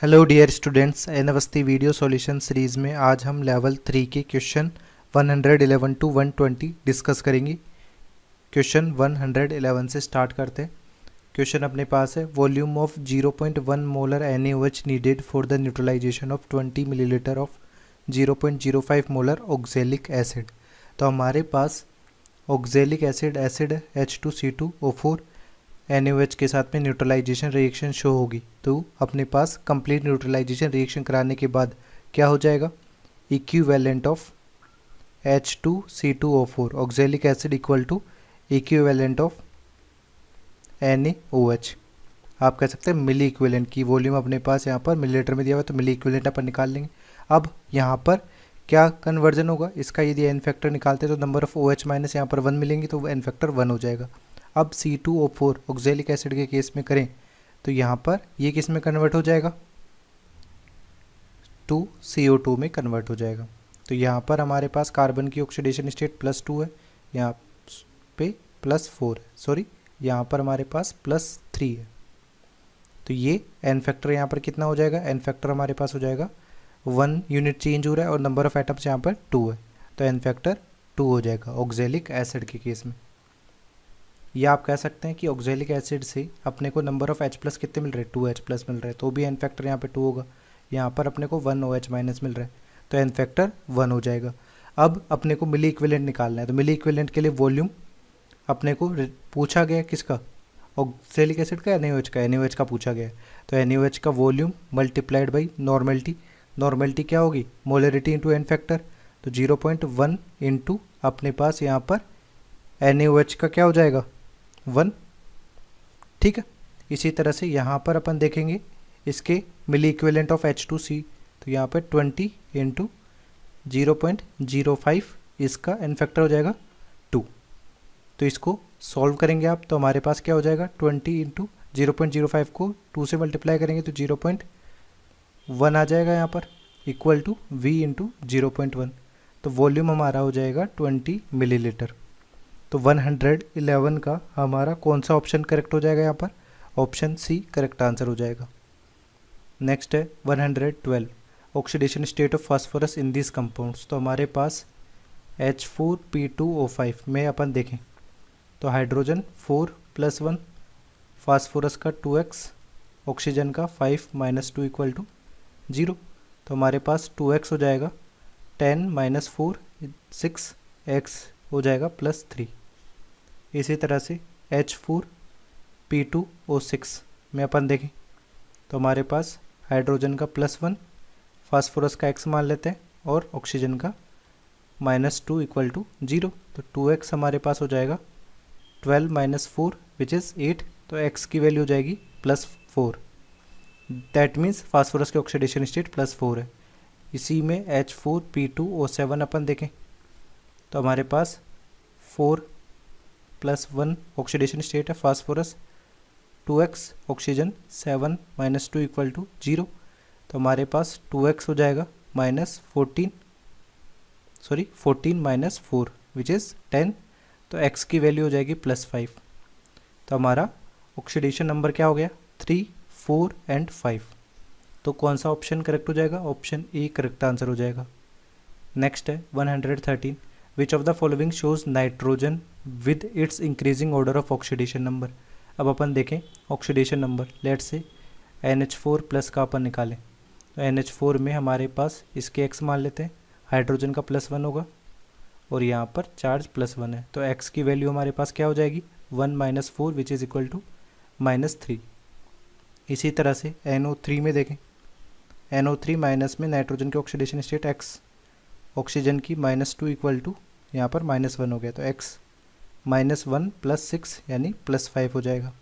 Hello dear students, N Awasthi video solution series में आज हम लेवल 3 के क्वेश्चन 111 टू 120 डिस्कस करेंगे। क्वेश्चन 111 से स्टार्ट करते हैं। क्वेश्चन अपने पास है, volume of 0.1 molar NaOH needed for the neutralization of 20 millilitre of 0.05 molar oxalic acid. तो हमारे पास ऑक्जेलिक एसिड है H2C2O4 NaOH के साथ में न्यूट्रलाइजेशन रिएक्शन शो होगी। तो अपने पास कंप्लीट न्यूट्रलाइजेशन रिएक्शन कराने के बाद क्या हो जाएगा, equivalent of H2C2O4 oxalic acid equal to equivalent of NaOH। आप कह सकते हैं मिली इक्विवेलेंट की वॉल्यूम अपने पास यहाँ पर मिलीलीटर में दिया हुआ है, तो मिली इक्विवेलेंट अपन निकाल लेंगे। अब यहाँ पर क्या कन्वर्जन होगा इसका, यदि एन फैक्टर निकालते हैं तो नंबर ऑफ OH माइनस यहाँ पर 1 मिलेंगे, तो एन फैक्टर 1 हो जाएगा। अब C2O4 ऑक्जेलिक एसिड के केस में करें तो यहाँ पर ये किस में कन्वर्ट हो जाएगा, 2CO2 में कन्वर्ट हो जाएगा। तो यहाँ पर हमारे पास कार्बन की ऑक्सीडेशन स्टेट +2 है, यहाँ पे +4 है, सॉरी यहाँ पर हमारे पास +3 है। तो ये एन फैक्टर यहाँ पर कितना हो जाएगा, एन फैक्टर हमारे पास हो जाएगा 1 यूनिट चेंज हो रहा है और नंबर ऑफ एटम्स यहाँ पर 2 है, तो एन फैक्टर 2 हो जाएगा ऑक्जेलिक एसिड के केस में। या आप कह सकते हैं कि ऑक्जेलिक एसिड से अपने को नंबर ऑफ H+ कितने मिल रहे हैं, 2H+ मिल रहे हैं, तो भी एन फैक्टर यहाँ पे 2 होगा। यहाँ पर अपने को 1 OH- मिल रहा है, तो एन फैक्टर 1 हो जाएगा। अब अपने को मिली इक्विवेलेंट निकालना है, तो मिली इक्विवेलेंट के लिए वॉल्यूम अपने को पूछा गया है किसका, ऑक्जेलिक एसिड का, NaOH का, NaOH का पूछा गया है। तो NaOH का volume multiplied by normality, normality क्या होगी, मोलरिटी इंटू एन फैक्टर, तो 0.1 इंटू अपने पास यहाँ पर NaOH का क्या हो जाएगा 1, ठीक है। इसी तरह से यहाँ पर अपन देखेंगे इसके मिली इक्विवेलेंट ऑफ H2C, तो यहाँ पर 20 इंटू 0.05 इसका एन फैक्टर हो जाएगा 2। तो इसको सॉल्व करेंगे आप, तो हमारे पास क्या हो जाएगा, 20 इंटू 0.05 को 2 से मल्टीप्लाई करेंगे तो 0.1 आ जाएगा यहाँ पर, इक्वल टू V इंटू 0.1। तो वॉल्यूम हमारा हो जाएगा 20 मिलीलीटर। तो 111 का हमारा कौन सा ऑप्शन करेक्ट हो जाएगा, यहाँ पर ऑप्शन सी करेक्ट आंसर हो जाएगा। नेक्स्ट है 112, oxidation state of phosphorus in this compounds. तो हमारे पास H4P2O5 में अपन देखें तो हाइड्रोजन 4+1, फास्फोरस का 2x, ऑक्सीजन का 5 - 2 = 0। तो हमारे पास 2x हो जाएगा 10 - 4 6, x हो जाएगा +3। इसी तरह से H4P2O6 में अपन देखें तो हमारे पास हाइड्रोजन का +1, फास्फोरस का x मान लेते हैं और ऑक्सीजन का -2 = 0। तो 2x हमारे पास हो जाएगा 12 - 4 विच इज़ 8, तो x की वैल्यू हो जाएगी +4। दैट मीन्स फास्फोरस की ऑक्सीडेशन स्टेट +4 है। इसी में H4P2O7 अपन देखें तो हमारे पास 4+1 ऑक्सीडेशन स्टेट है, फास्फोरस 2x, ऑक्सीजन 7 - 2 = 0। तो हमारे पास 2x हो जाएगा -14 - 4 विच इज़ 10, तो x की वैल्यू हो जाएगी +5। तो हमारा ऑक्सीडेशन नंबर क्या हो गया, 3, 4 एंड 5। तो कौन सा ऑप्शन करेक्ट हो जाएगा, ऑप्शन ए करेक्ट आंसर हो जाएगा। नेक्स्ट है 113, which of the following shows nitrogen with its increasing order of oxidation number. अब अपन देखें ऑक्सीडेशन नंबर, लेट से NH4+ का अपन निकालें तो NH4 में हमारे पास इसके x मान लेते हैं, हाइड्रोजन का +1 होगा और यहाँ पर चार्ज +1 है, तो x की वैल्यू हमारे पास क्या हो जाएगी 1 - 4 विच इज़ इक्वल टू -3। इसी तरह से NO3 में देखें, NO3 माइनस में नाइट्रोजन की ऑक्सीडेशन स्टेट x, ऑक्सीजन की -2 = यहाँ पर -1 हो गया, तो x -1 + 6 यानी +5 हो जाएगा।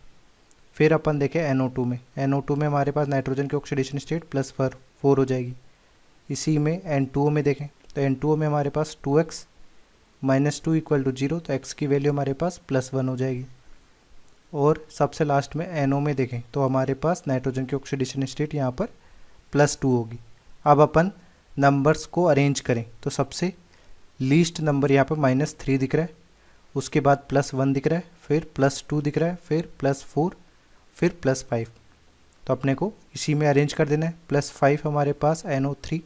फिर अपन देखें NO2 में, NO2 में हमारे पास नाइट्रोजन की ऑक्सीडेशन स्टेट +4 हो जाएगी। इसी में N2O में देखें तो N2O में हमारे पास 2x -2 = 0, तो x की वैल्यू हमारे पास +1 हो जाएगी। और सबसे लास्ट में NO में देखें तो हमारे पास नाइट्रोजन की ऑक्सीडेशन स्टेट यहाँ पर +2 होगी। अब अपन नंबर्स को अरेंज करें तो सबसे लीस्ट नंबर यहाँ पर -3 दिख रहा है, उसके बाद +1 दिख रहा है, फिर +2 दिख रहा है, फिर +4, फिर +5। तो अपने को इसी में अरेंज कर देना है। +5 हमारे पास NO3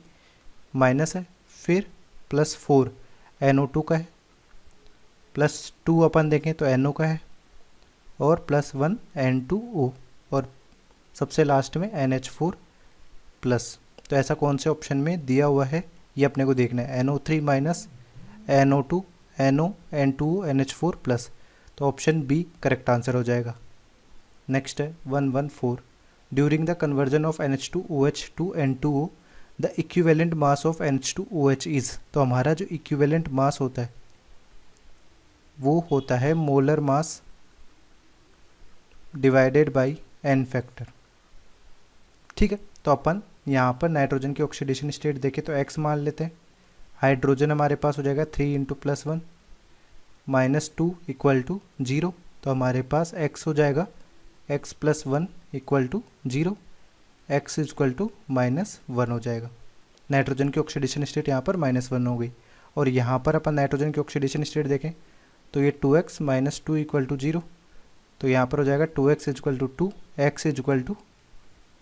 माइनस है, फिर +4 NO2 का है, +2 अपन देखें तो NO का है, और +1 N2O, और सबसे लास्ट में NH4 प्लस। तो ऐसा कौन से ऑप्शन में दिया हुआ है ये अपने को देखना है। NO3 minus NO2 NO N2O NH4 plus, तो ऑप्शन बी करेक्ट आंसर हो जाएगा। नेक्स्ट है 114, during the conversion of NH2OH to N2O the equivalent mass of NH2OH is. तो हमारा जो इक्विवेलेंट मास होता है वो होता है molar mass divided by N factor. ठीक है, तो अपन यहाँ पर नाइट्रोजन की ऑक्सीडेशन स्टेट देखें तो X मान लेते हैं। हाइड्रोजन हमारे पास हो जाएगा 3 × +1 -2 = 0, तो हमारे पास X हो जाएगा X + 1 = 0, X = -1 हो जाएगा। नाइट्रोजन की ऑक्सीडेशन स्टेट यहाँ पर -1 हो गई, और यहाँ पर अपन नाइट्रोजन की ऑक्सीडेशन स्टेट देखें तो ये 2x - 2 = 0, तो यहाँ पर हो जाएगा 2x = 2, x =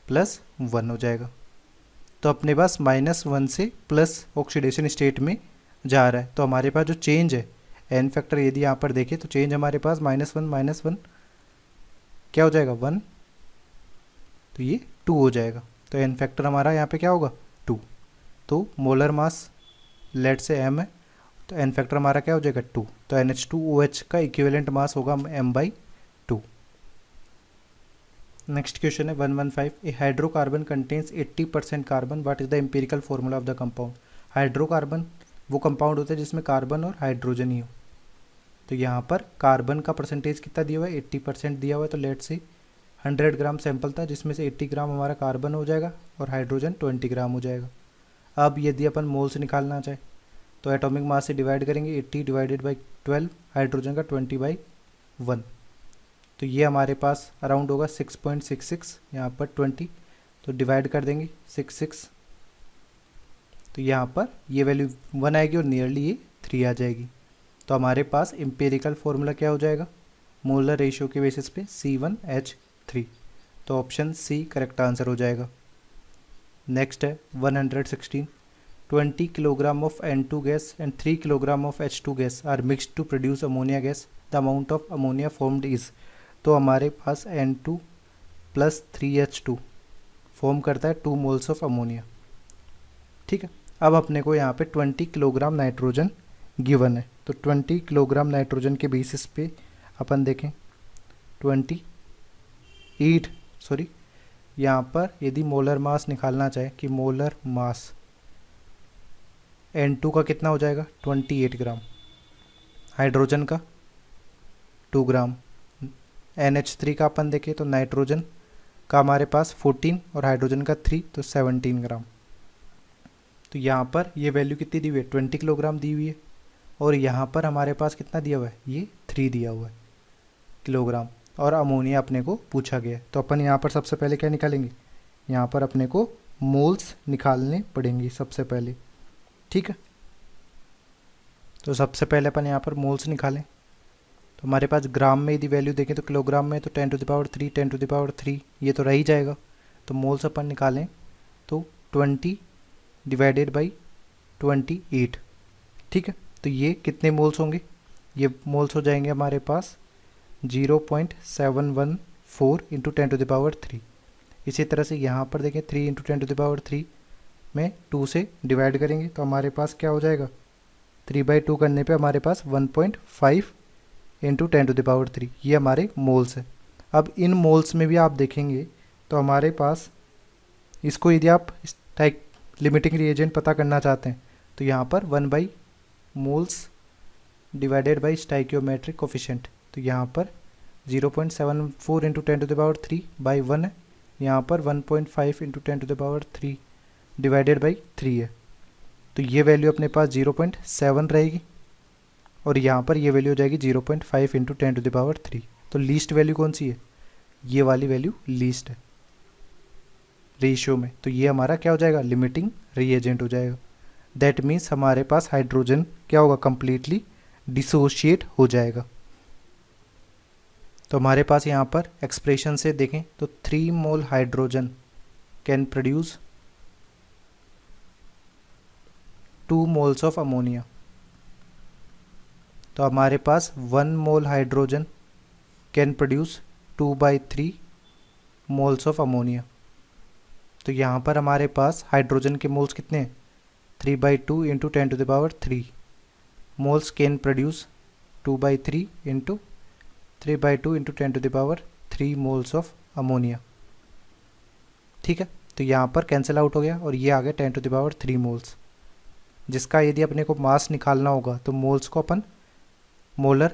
+1 हो जाएगा। तो अपने पास -1 से प्लस ऑक्सीडेशन स्टेट में जा रहा है, तो हमारे पास जो चेंज है N फैक्टर यदि यहाँ पर देखें तो चेंज हमारे पास -1 क्या हो जाएगा 1, तो ये 2 हो जाएगा। तो N फैक्टर हमारा यहाँ पे क्या होगा 2। तो मोलर मास लेट से M है, तो N फैक्टर हमारा क्या हो जाएगा 2, तो NH2OH का इक्विवेलेंट मास होगा M/2। नेक्स्ट क्वेश्चन है 115, a hydrocarbon contains 80% carbon, what is the empirical formula of the compound. Hydrocarbon वो कंपाउंड होता है जिसमें कार्बन और हाइड्रोजन ही हो। तो यहाँ पर कार्बन का परसेंटेज कितना दिया हुआ है 80% दिया हुआ है, तो लेट से 100 ग्राम सैंपल था जिसमें से 80 ग्राम हमारा कार्बन हो जाएगा और हाइड्रोजन 20 ग्राम हो जाएगा। अब यदि अपन मोल्स निकालना चाहे तो एटॉमिक मास से डिवाइड करेंगे, 80 / 12, हाइड्रोजन का 20/1, तो ये हमारे पास अराउंड होगा 6.66, यहाँ पर 20, तो डिवाइड कर देंगे 66, तो यहाँ पर ये वैल्यू 1 आएगी और नियरली ये 3 आ जाएगी। तो हमारे पास एम्पिरिकल फॉर्मूला क्या हो जाएगा मोलर रेशियो के बेसिस पे C1H3, तो ऑप्शन सी करेक्ट आंसर हो जाएगा। नेक्स्ट है 116, 20 kilogram of N2 gas and 3 kilogram of H2 gas are mixed to produce ammonia gas, the amount of ammonia formed is. तो हमारे पास N2 + 3H2 फॉर्म करता है 2 moles of ammonia. ठीक है, अब अपने को यहाँ पे 20 किलोग्राम नाइट्रोजन गिवन है, तो 20 किलोग्राम नाइट्रोजन के बेसिस पे अपन देखें 28 सॉरी, यहाँ पर यदि मोलर मास निकालना चाहे कि मोलर मास N2 का कितना हो जाएगा 28 ग्राम, हाइड्रोजन का 2 ग्राम, NH3 का अपन देखें तो नाइट्रोजन का हमारे पास 14 और हाइड्रोजन का 3, तो 17 ग्राम। तो यहाँ पर ये वैल्यू कितनी दी हुई है 20 किलोग्राम दी हुई है, और यहाँ पर हमारे पास कितना दिया हुआ है ये 3 दिया हुआ है किलोग्राम, और अमोनिया अपने को पूछा गया है। तो अपन यहाँ पर सबसे पहले क्या निकालेंगे, यहाँ पर अपने को मोल्स निकालने पड़ेंगे सबसे पहले। ठीक है, तो सबसे पहले अपन यहाँ पर मोल्स निकालें, तो हमारे पास ग्राम में यदि वैल्यू देखें तो किलोग्राम में तो 10⁻³ 10⁻³ ये तो रह ही जाएगा। तो मोल्स अपन निकालें तो 20 / 28। ठीक है, तो ये कितने मोल्स होंगे, ये मोल्स हो जाएंगे हमारे पास 0.714 × 10⁻³ इसी तरह से यहाँ पर देखें 3 × 10⁻³ में 2 से डिवाइड करेंगे तो हमारे पास क्या हो जाएगा 3/2 करने पे हमारे पास 1.5 × 10⁻³ ये हमारे मोल्स है। अब इन मोल्स में भी आप देखेंगे तो हमारे पास इसको यदि आप टाइप लिमिटिंग रिएजेंट पता करना चाहते हैं तो यहाँ पर 1 moles divided by stoichiometric coefficient, तो यहाँ पर 0.74 × 10⁻³ है, यहाँ पर 1.5 × 10⁻³ डिवाइडेड बाई 3 है, तो ये वैल्यू अपने पास 0.7 रहेगी और यहाँ पर ये वैल्यू हो जाएगी 0.5 × 10⁻³। तो लीस्ट वैल्यू कौन सी है, ये वाली वैल्यू लीस्ट है रेशियो में, तो ये हमारा क्या हो जाएगा लिमिटिंग रिएजेंट हो जाएगा। दैट मीन्स हमारे पास हाइड्रोजन क्या होगा कंप्लीटली डिसोशिएट हो जाएगा। तो हमारे पास यहाँ पर एक्सप्रेशन से देखें तो 3 मोल hydrogen can produce 2 moles of ammonia. तो हमारे पास 1 मोल hydrogen can produce 2/3 moles of ammonia. तो यहाँ पर हमारे पास हाइड्रोजन के मोल्स कितने हैं, 3/2 into 10⁻³ moles can produce 2/3 into 3/2 into 10⁻³ moles of ammonia. ठीक है, तो यहाँ पर कैंसिल आउट हो गया और ये आ गया 10⁻³ मोल्स, जिसका यदि अपने को मास निकालना होगा तो मोल्स को अपन मोलर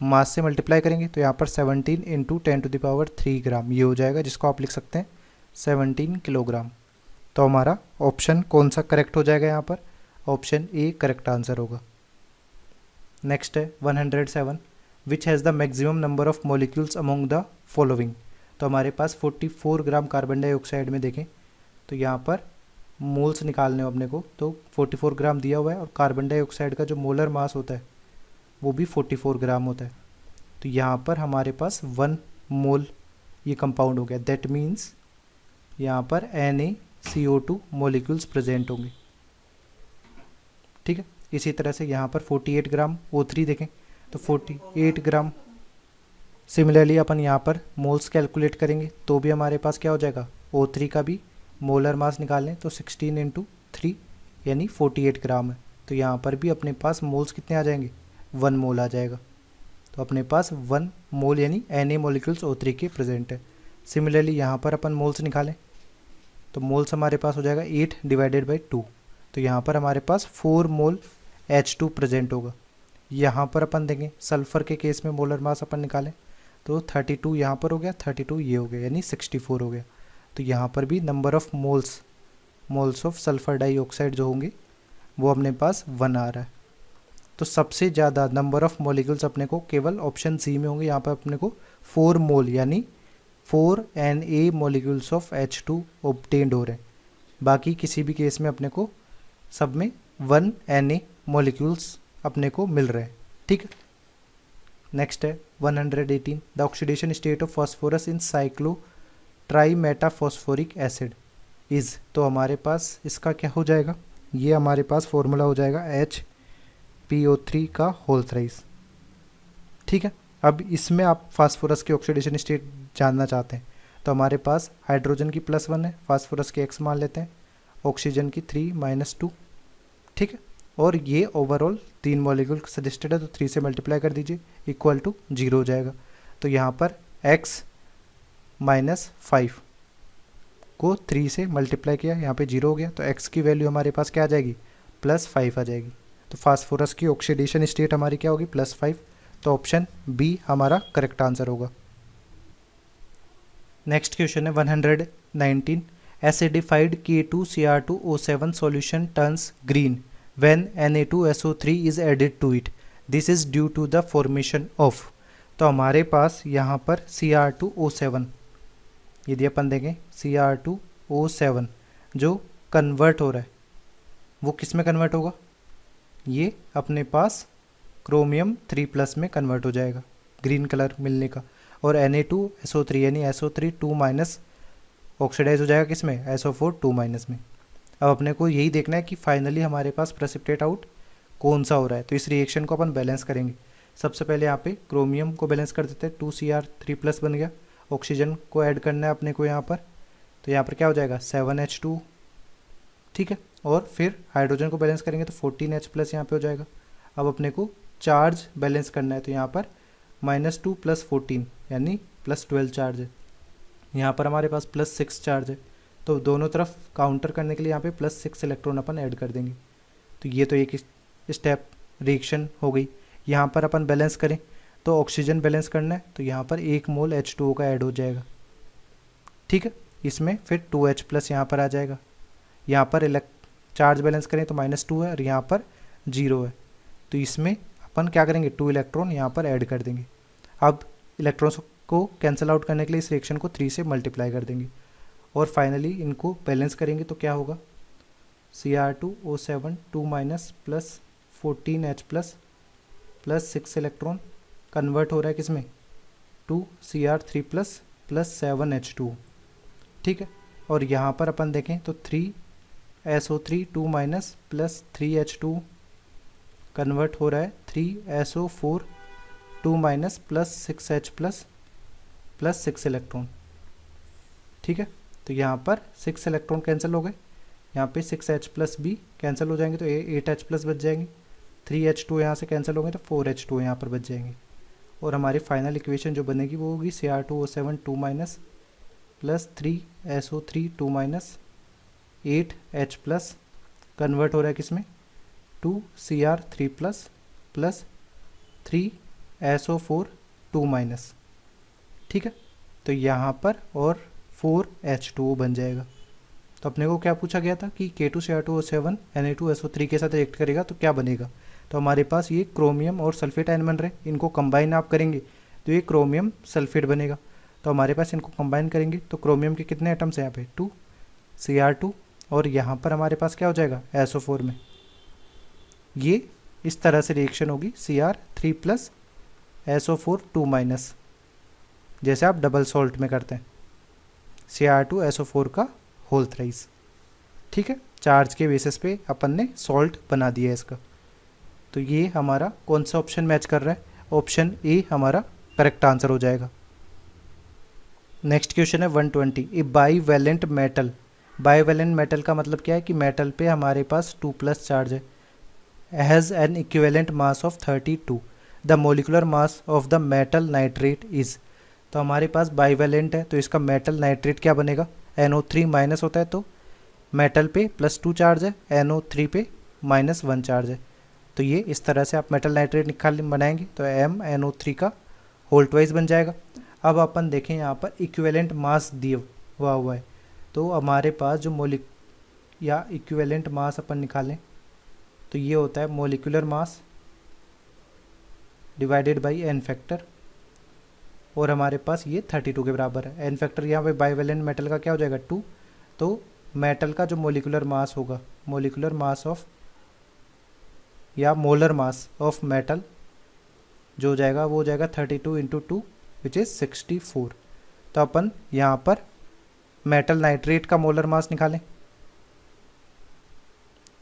मास से मल्टीप्लाई करेंगे। तो यहाँ पर 17 इंटू 10⁻³ ग्राम ये हो जाएगा, जिसको आप लिख सकते हैं 17 किलोग्राम। तो हमारा ऑप्शन कौन सा करेक्ट हो जाएगा यहाँ पर, ऑप्शन ए करेक्ट आंसर होगा। नेक्स्ट है 107, which has the maximum number of molecules among the following. तो हमारे पास 44 ग्राम कार्बन डाइऑक्साइड में देखें तो यहाँ पर मोल्स निकालने हो अपने को, तो 44 ग्राम दिया हुआ है और कार्बन डाइऑक्साइड का जो मोलर मास होता है वो भी 44 ग्राम होता है। तो यहाँ पर हमारे पास 1 मोल ये कंपाउंड हो गया। दैट मीन्स यहाँ पर NaCO2 मॉलिक्यूल्स प्रेजेंट होंगे। ठीक है, इसी तरह से यहाँ पर 48 ग्राम O3 देखें तो 48 ग्राम। सिमिलरली अपन यहाँ पर मोल्स कैलकुलेट करेंगे तो भी हमारे पास क्या हो जाएगा, O3 का भी मोलर मास निकाल लें तो 16 इंटू 3 यानी 48 ग्राम है। तो यहाँ पर भी अपने पास मोल्स कितने आ जाएंगे, 1 मोल आ जाएगा। तो अपने पास 1 मोल यानी Na मॉलिक्यूल्स O3 के प्रेजेंट है। सिमिलरली यहाँ पर अपन मोल्स निकालें तो मोल्स हमारे पास हो जाएगा 8/2। तो यहाँ पर हमारे पास 4 मोल H2 प्रेजेंट होगा। यहाँ पर अपन देखें सल्फ़र के केस में मोलर मास अपन निकालें तो 32 यहाँ पर हो गया, 32 ये हो गया यानी 64 हो गया। तो यहाँ पर भी number of moles of sulphur dioxide जो होंगे वो अपने पास 1 आ रहा है। तो सबसे ज़्यादा नंबर ऑफ मॉलिक्यूल्स अपने को केवल ऑप्शन सी में होंगे। यहाँ पर अपने को 4 मोल यानी 4 Na molecules of H2 obtained हो रहे हैं। बाकी किसी भी केस में अपने को सब में 1 Na मॉलिक्यूल्स अपने को मिल रहे हैं। ठीक है, नेक्स्ट है 118, the oxidation state of phosphorus in cyclo trimetaphosphoric acid is. तो हमारे पास इसका क्या हो जाएगा, ये हमारे पास फॉर्मूला हो जाएगा HPO3 का होल थ्राइस। ठीक है, अब इसमें आप फास्फोरस की ऑक्सीडेशन स्टेट जानना चाहते हैं तो हमारे पास हाइड्रोजन की +1 है, फास्फोरस की X मान लेते हैं, ऑक्सीजन की 3 - 2। ठीक है, और ये ओवरऑल 3 मॉलिक्यूल सजेस्टेड है तो 3 से मल्टीप्लाई कर दीजिए इक्वल टू 0 हो जाएगा। तो यहाँ पर X - 5 को 3 से मल्टीप्लाई किया, यहाँ पे 0 हो गया तो X की वैल्यू हमारे पास क्या आ जाएगी, +5 आ जाएगी। तो फास्फोरस की ऑक्सीडेशन स्टेट हमारी क्या होगी, +5। तो ऑप्शन बी हमारा करेक्ट आंसर होगा। नेक्स्ट क्वेश्चन है 119, acidified K2Cr2O7 solution turns green when Na2SO3 is added to it, this is due to the formation of. तो हमारे पास यहाँ पर Cr2O7 यदि अपन देखें Cr2O7 जो कन्वर्ट हो रहा है वो किस में कन्वर्ट होगा, ये अपने पास क्रोमियम 3+ में कन्वर्ट हो जाएगा ग्रीन कलर मिलने का, और Na2SO3 यानी SO3 2- ऑक्सीडाइज हो जाएगा किस में, SO4 2- में। अब अपने को यही देखना है कि फाइनली हमारे पास प्रेसिपिटेट आउट कौन सा हो रहा है। तो इस रिएक्शन को अपन बैलेंस करेंगे। सबसे पहले यहाँ पे क्रोमियम को बैलेंस कर देते हैं, 2Cr3+ बन गया। ऑक्सीजन को ऐड करना है अपने को यहाँ पर, तो यहाँ पर क्या हो जाएगा 7H2। ठीक है, और फिर हाइड्रोजन को बैलेंस करेंगे तो 14H+ यहाँ पे हो जाएगा। अब अपने को चार्ज बैलेंस करना है तो यहाँ पर -2 + 14 यानी +12 चार्ज है। यहाँ पर हमारे पास +6 चार्ज है, तो दोनों तरफ काउंटर करने के लिए यहाँ पे +6 इलेक्ट्रॉन अपन ऐड कर देंगे। तो ये तो एक स्टेप रिएक्शन हो गई। यहाँ पर अपन बैलेंस करें तो ऑक्सीजन बैलेंस करना है तो यहाँ पर 1 मोल H2O का ऐड हो जाएगा। ठीक है, इसमें फिर 2H+ यहाँ पर आ जाएगा। यहाँ पर चार्ज बैलेंस करें तो -2 है और यहाँ पर 0 है, तो इसमें अपन क्या करेंगे 2 इलेक्ट्रॉन यहाँ पर ऐड कर देंगे। अब इलेक्ट्रॉन्स को कैंसिल आउट करने के लिए इस रिएक्शन को 3 से मल्टीप्लाई कर देंगे और फाइनली इनको बैलेंस करेंगे तो क्या होगा, Cr2O7 2- + 14H+ + 6 इलेक्ट्रॉन कन्वर्ट हो रहा है किस में, 2Cr3 प्लस 7H2, ठीक है। और यहाँ पर अपन देखें तो 3SO3 2 minus plus 3H2 convert हो रहा है 3SO4 2 minus plus 6H plus 6 electron, ठीक है। तो यहाँ पर 6 इलेक्ट्रॉन कैंसिल हो गए, यहाँ पे 6H प्लस भी कैंसिल हो जाएंगे तो 8H प्लस बच जाएंगे, 3H2 यहाँ से कैंसिल होंगे तो 4H2 यहाँ पर बच जाएंगे। और हमारी फाइनल इक्वेशन जो बनेगी वो होगी Cr2O7 2 minus plus 3SO3 2 minus 8H plus convert हो रहा है किसमें 2Cr3 प्लस 3SO4 2 माइनस, ठीक है। तो यहाँ पर और 4H2O बन जाएगा। तो अपने को क्या पूछा गया था कि K2Cr2O7 Na2SO3 के साथ रिएक्ट करेगा तो क्या बनेगा। तो हमारे पास ये क्रोमियम और सल्फेट आयन बन रहे हैं, इनको कंबाइन आप करेंगे तो ये क्रोमियम सल्फेट बनेगा। तो हमारे पास इनको कंबाइन करेंगे तो क्रोमियम के कितने एटम्स हैं यहाँ पे 2 Cr2 और यहाँ पर हमारे पास क्या हो जाएगा SO4 में। ये इस तरह से रिएक्शन होगी Cr3 प्लस SO4 2 माइनस, जैसे आप डबल सॉल्ट में करते हैं Cr2SO4 का होल थ्राइस, ठीक है। चार्ज के बेसिस पे अपन ने सॉल्ट बना दिया है इसका। तो ये हमारा कौन सा ऑप्शन मैच कर रहा है, ऑप्शन ए हमारा करेक्ट आंसर हो जाएगा। नेक्स्ट क्वेश्चन है 120, ए बाईवैलेंट मेटल। बाईवैलेंट मेटल का मतलब क्या है कि मेटल पे हमारे पास 2 प्लस चार्ज है, has an equivalent mass of 32, the molecular mass of the metal nitrate is. तो हमारे पास बाईवैलेंट है तो इसका मेटल नाइट्रेट क्या बनेगा, NO3 माइनस होता है तो मेटल पे +2 चार्ज है, NO3 पे -1 चार्ज है। तो ये इस तरह से आप मेटल नाइट्रेट निकाल बनाएंगे तो MnO3 का होल ट्वाइस बन जाएगा। अब अपन देखें यहाँ पर इक्विवेलेंट मास दिया हुआ है तो हमारे पास जो इक्विवेलेंट मास अपन निकालें तो ये होता है molecular mass divided by n factor, और हमारे पास ये 32 के बराबर है। एन फैक्टर यहाँ पे बाईवैलेंट मेटल का क्या हो जाएगा 2, तो मेटल का जो मोलिकुलर मास होगा, मोलिकुलर मास ऑफ या मोलर मास ऑफ मेटल जो हो जाएगा वो हो जाएगा 32 इंटू 2 विच इज़ 64। तो अपन यहाँ पर मेटल नाइट्रेट का मोलर मास निकालें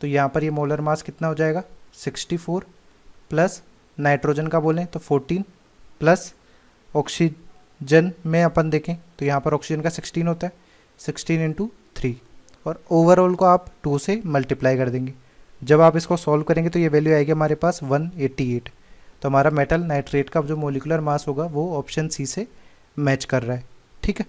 तो यहाँ पर ये मोलर मास कितना हो जाएगा 64 प्लस नाइट्रोजन का बोलें तो 14 प्लस ऑक्सीजन में अपन देखें तो यहाँ पर ऑक्सीजन का 16 होता है, 16 इंटू 3 और ओवरऑल को आप 2 से मल्टीप्लाई कर देंगे। जब आप इसको सॉल्व करेंगे तो ये वैल्यू आएगी हमारे पास 188। तो हमारा मेटल नाइट्रेट का जो मोलिकुलर मास होगा वो ऑप्शन सी से मैच कर रहा है, ठीक है।